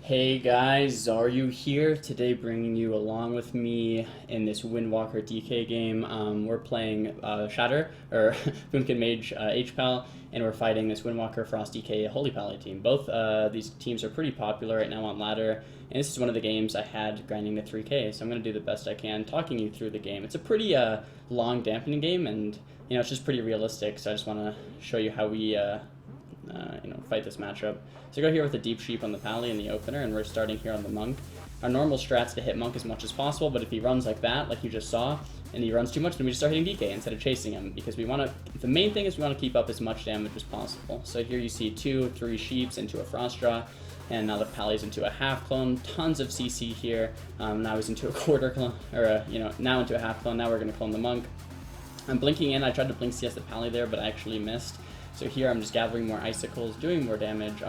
Hey guys, Xaryu here, today bringing you along with me in this Windwalker DK game. We're playing Shatter, or Boomkin Mage HPAL, and we're fighting this Windwalker Frost DK Holy Pally team. Both these teams are pretty popular right now on ladder, and this is one of the games I had grinding to 3k, so I'm going to do the best I can talking you through the game. It's a pretty long dampening game, and it's just pretty realistic, so I just want to show you how we fight this matchup. So go here with the Deep Sheep on the Pally in the opener, and we're starting here on the Monk. Our normal strat's to hit Monk as much as possible, but if he runs like that, like you just saw, and he runs too much, then we just start hitting DK instead of chasing him, because we want to, the main thing is we want to keep up as much damage as possible. So here you see 2, 3 Sheeps into a Frost Draw, and now the Pally's into a half clone, tons of CC here. Now he's into a quarter clone, or now into a half clone. Now we're going to clone the Monk. I'm blinking in. I tried to blink CS the Pally there, but I actually missed. So here I'm just gathering more icicles, doing more damage.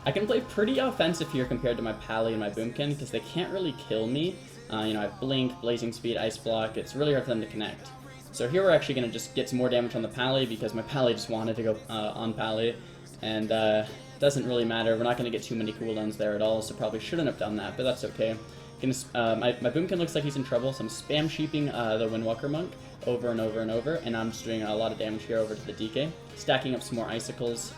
I can play pretty offensive here compared to my Pally and my Boomkin, because they can't really kill me. I have Blink, Blazing Speed, Ice Block. It's really hard for them to connect. So here we're actually going to just get some more damage on the Pally, because my Pally just wanted to go on Pally. And doesn't really matter. We're not going to get too many cooldowns there at all, so probably shouldn't have done that, but that's okay. My Boomkin looks like he's in trouble, so I'm spam sheeping the Windwalker Monk over and over and over, and I'm just doing a lot of damage here over to the DK. Stacking up some more icicles.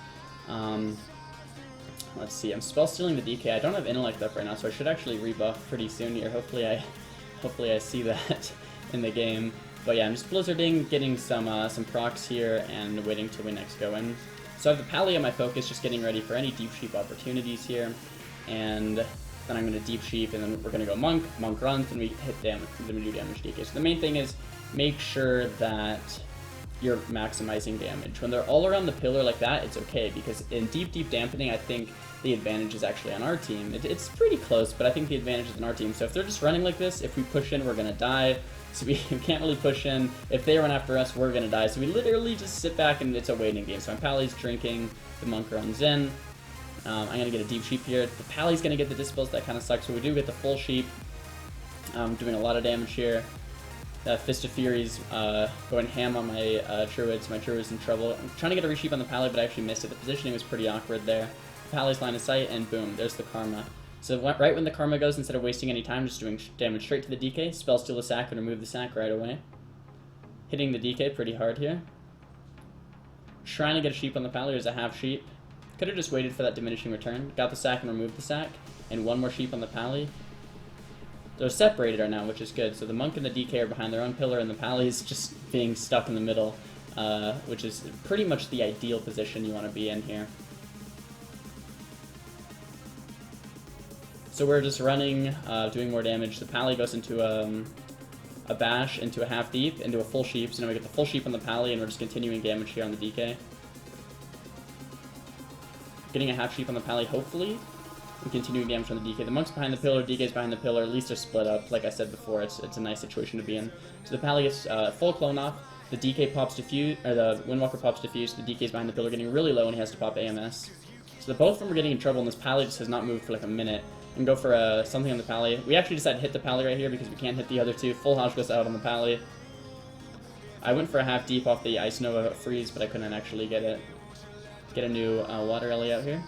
Let's see, I'm spell stealing the DK. I don't have intellect up right now, so I should actually rebuff pretty soon here. Hopefully I see that in the game. But yeah, I'm just blizzarding, getting some procs here, and waiting till we next go in. So I have the Pally on my focus, just getting ready for any Deep Sheep opportunities here. And then I'm going to Deep Sheep, and then we're going to go Monk. Monk runs, and we hit damage, then we do damage DK. So the main thing is make sure that you're maximizing damage. When they're all around the pillar like that, it's okay, because in deep dampening, I think the advantage is actually on our team. It's pretty close, but I think the advantage is on our team. So if they're just running like this, if we push in, we're going to die. So we can't really push in. If they run after us, we're going to die. So we literally just sit back, and it's a waiting game. So my Pally's drinking, the Monk runs in. I'm going to get a Deep Sheep here. The Pally's going to get the Dispels, that kind of sucks. So we do get the full Sheep. Doing a lot of damage here. Fist of Fury's going ham on my Druids. My Druid's in trouble. I'm trying to get a resheep on the Pally, but I actually missed it. The positioning was pretty awkward there. Pally's line of sight, and boom, there's the Karma. So right when the Karma goes, instead of wasting any time, just doing damage straight to the DK, spell steal the sack and remove the sack right away. Hitting the DK pretty hard here. Trying to get a sheep on the Pally. There's a half sheep. Could have just waited for that diminishing return. Got the sack and removed the sack. And one more sheep on the Pally. They're separated right now, which is good. So the Monk and the DK are behind their own pillar, and the Pally's just being stuck in the middle, which is pretty much the ideal position you want to be in here. So we're just running, doing more damage. The Pally goes into a bash, into a half deep, into a full sheep. So now we get the full sheep on the Pally, and we're just continuing damage here on the DK. Getting a half sheep on the Pally, hopefully, and continuing damage on the DK. The Monk's behind the pillar, DK's behind the pillar. At least they're split up. Like I said before, it's a nice situation to be in. So the Pally gets full clone off. The DK pops diffuse, or the Windwalker pops diffuse. The DK's behind the pillar, getting really low, and he has to pop AMS. So the both of them are getting in trouble, and this Pally just has not moved for like a minute. And go for something on the Pally. We actually decided to hit the Pally right here because we can't hit the other two. Full house goes out on the Pally. I went for a half deep off the Ice Nova freeze, but I couldn't actually get it. Get a new Water Ellie out here.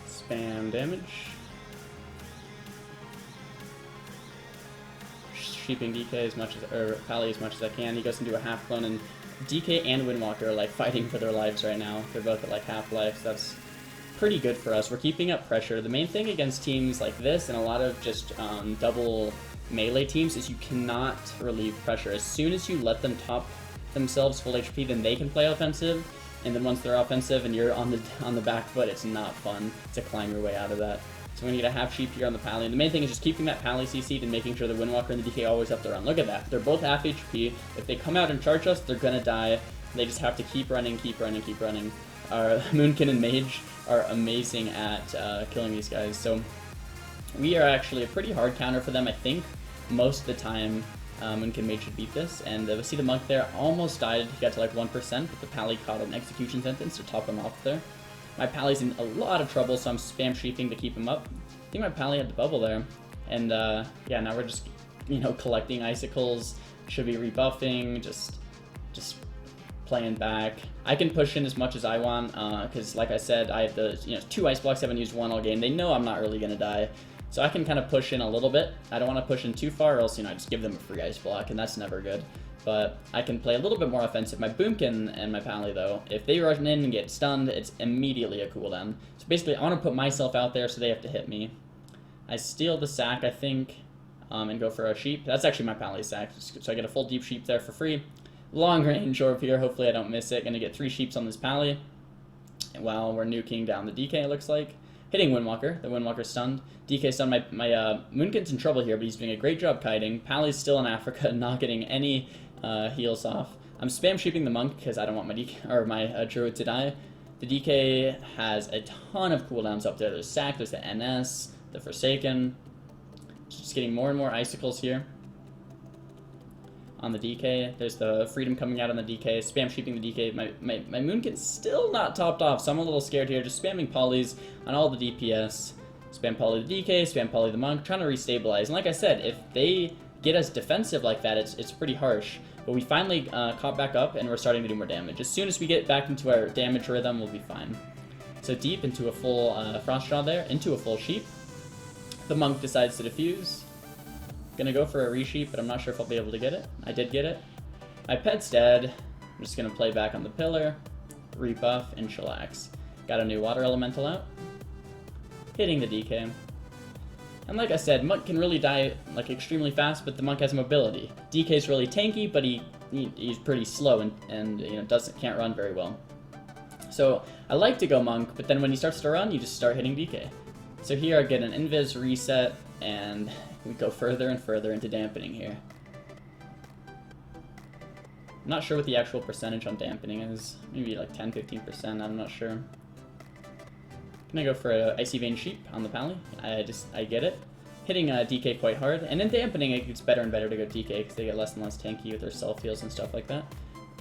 Spam damage. Sheeping DK as much as, or Pally as much as I can. He goes into a half clone, and DK and Windwalker are like fighting for their lives right now. They're both at like half life. That's pretty good for us. We're keeping up pressure. The main thing against teams like this and a lot of just double melee teams is you cannot relieve pressure. As soon as you let them top themselves full HP, then they can play offensive, and then once they're offensive and you're on the back foot, it's not fun to climb your way out of that. So we're gonna get a half sheep here on the Pally, and the main thing is just keeping that Pally CC'd and making sure the Windwalker and the DK always have to run. Look at that. They're both half HP. If they come out and charge us, they're gonna die. They just have to keep running, keep running, keep running. Our Moonkin and Mage are amazing at killing these guys, so we are actually a pretty hard counter for them, I think. Most of the time, Moonkin Mage should beat this, and we see the Monk there almost died. He got to like 1%, but the Pally caught an execution sentence to top him off there. My Pally's in a lot of trouble, so I'm spam sheeping to keep him up. I think my Pally had the bubble there, and yeah, now we're just collecting icicles. Should be rebuffing, just playing back. I can push in as much as I want, because like I said, I have the 2 ice blocks, I haven't used one all game. They know I'm not really going to die. So I can kind of push in a little bit. I don't want to push in too far, or else, I just give them a free ice block, and that's never good. But I can play a little bit more offensive. My Boomkin and my Pally, though, if they rush in and get stunned, it's immediately a cooldown. So basically, I want to put myself out there so they have to hit me. I steal the sack, I think, and go for a sheep. That's actually my Pally sack, so I get a full deep sheep there for free. Long range orb here, hopefully I don't miss it. Gonna get 3 sheeps on this Pally. While we're nuking down the DK, it looks like. Hitting Windwalker. The Windwalker's stunned. DK stunned. My Moonkin's in trouble here, but he's doing a great job kiting. Pally's still in Africa, not getting any heals off. I'm spam sheeping the Monk because I don't want my DK, or my Druid to die. The DK has a ton of cooldowns up there. There's Sack, there's the NS, the Forsaken. Just getting more and more icicles here. On the DK, there's the Freedom coming out on the DK, spam sheeping the DK. My Moonkin's still not topped off, so I'm a little scared here, just spamming polys on all the DPS. Spam poly the DK, spam poly the Monk, trying to restabilize. And like I said, if they get us defensive like that, it's pretty harsh. But we finally caught back up, and we're starting to do more damage. As soon as we get back into our damage rhythm, we'll be fine. So deep into a full Frostjaw there, into a full sheep. The Monk decides to defuse. Gonna go for a resheep, but I'm not sure if I'll be able to get it. I did get it. My pet's dead. I'm just gonna play back on the pillar, rebuff, and chillax. Got a new water elemental out. Hitting the DK. And like I said, Monk can really die like extremely fast, but the Monk has mobility. DK's really tanky, but he's pretty slow and can't run very well. So I like to go Monk, but then when he starts to run, you just start hitting DK. So here I get an invis reset, and we go further and further into dampening here. I'm not sure what the actual percentage on dampening is. Maybe like 10-15%, I'm not sure. Gonna go for an Icy Vein Sheep on the Pally. I get it. Hitting DK quite hard, and in dampening it gets better and better to go DK because they get less and less tanky with their self heals and stuff like that.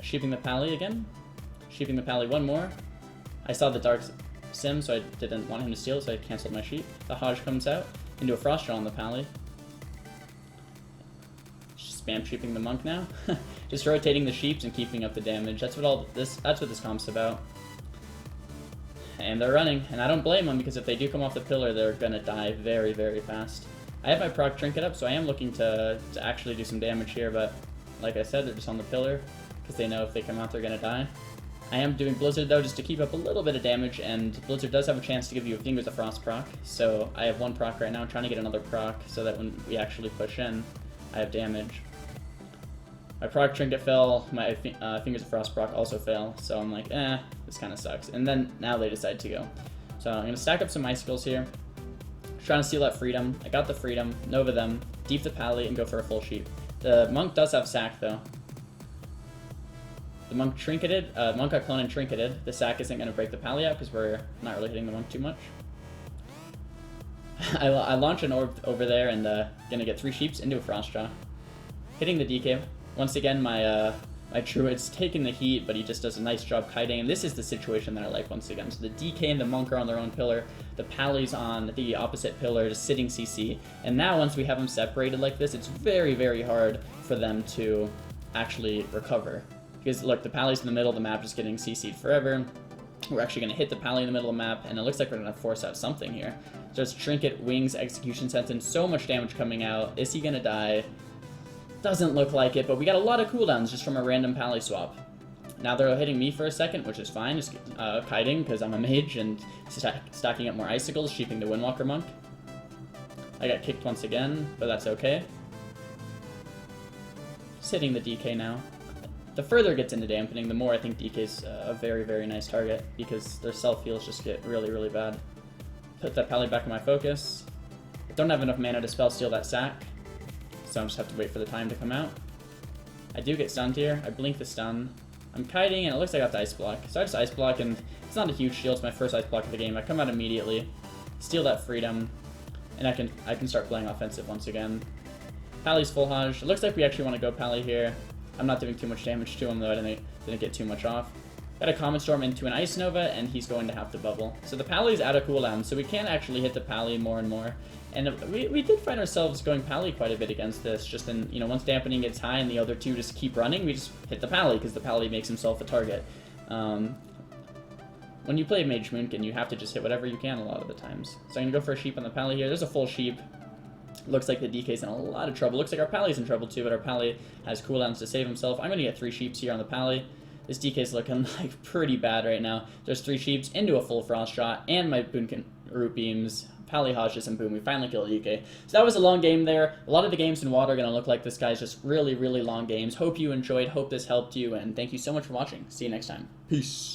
Sheeping the Pally again. Sheeping the Pally one more. I saw the Dark Sim, so I didn't want him to steal, so I canceled my sheep. The Hodge comes out into a Frostjaw on the Pally. Spam sheeping the Monk now. Just rotating the sheeps and keeping up the damage. That's what this comp's about. And they're running, and I don't blame them because if they do come off the pillar, they're gonna die very, very fast. I have my proc trinket up, so I am looking to actually do some damage here, but like I said, they're just on the pillar because they know if they come out, they're gonna die. I am doing Blizzard though, just to keep up a little bit of damage, and Blizzard does have a chance to give you a Fingers of Frost proc, so I have 1 proc right now. I'm trying to get another proc so that when we actually push in, I have damage. My proc trinket fell, my Fingers of Frost proc also fell, so I'm like, this kind of sucks. And then now they decide to go. So I'm going to stack up some icicles here. Trying to steal that freedom. I got the freedom, Nova them, deep the Pally, and go for a full sheep. The Monk does have sack though. The Monk trinketed, Monk got cloned and trinketed. The sack isn't going to break the Pally out because we're not really hitting the Monk too much. I launch an orb over there and going to get 3 sheeps into a Frostjaw. Hitting the DK. Once again, my Druid's taking the heat, but he just does a nice job kiting, and this is the situation that I like once again. So the DK and the Monk are on their own pillar, the Pally's on the opposite pillar, just sitting CC, and now once we have them separated like this, it's very, very hard for them to actually recover. Because look, the Pally's in the middle of the map just getting CC'd forever. We're actually going to hit the Pally in the middle of the map, and it looks like we're going to force out something here. Just Trinket, Wings, Execution Sentence, so much damage coming out. Is he going to die? Doesn't look like it, but we got a lot of cooldowns just from a random Pally swap. Now they're hitting me for a second, which is fine, just kiting because I'm a mage and stacking up more icicles, sheeping the Windwalker Monk. I got kicked once again, but that's okay. Just hitting the DK now. The further it gets into dampening, the more I think DK's a very, very nice target because their self-heals just get really, really bad. Put that Pally back in my focus. I don't have enough mana to spell steal that sack, so I just have to wait for the time to come out. I do get stunned here. I blink the stun. I'm kiting, and it looks like I got the ice block. So I just ice block, and it's not a huge shield. It's my first ice block of the game. I come out immediately, steal that freedom, and I can start playing offensive once again. Pally's full Hodge. It looks like we actually want to go Pally here. I'm not doing too much damage to him, though. I didn't get too much off. Got a Comet Storm into an Ice Nova, and he's going to have to bubble. So the Pally's out of cooldown, so we can actually hit the Pally more and more. And we did find ourselves going Pally quite a bit against this, just in, you know, once dampening gets high and the other two just keep running, we just hit the Pally, because the Pally makes himself a target. When you play Mage Moonkin, you have to just hit whatever you can a lot of the times. So I'm going to go for a sheep on the Pally here. There's a full sheep. Looks like the DK's in a lot of trouble. Looks like our Pally's in trouble too, but our Pally has cooldowns to save himself. I'm going to get 3 sheeps here on the Pally. This DK's looking like pretty bad right now. There's 3 sheeps into a full frost shot, and my Boonkin root beams, Pally Hodges, and boom, we finally killed a DK. So that was a long game there. A lot of the games in water are going to look like this, guys. Just really, really long games. Hope you enjoyed. Hope this helped you, and thank you so much for watching. See you next time. Peace.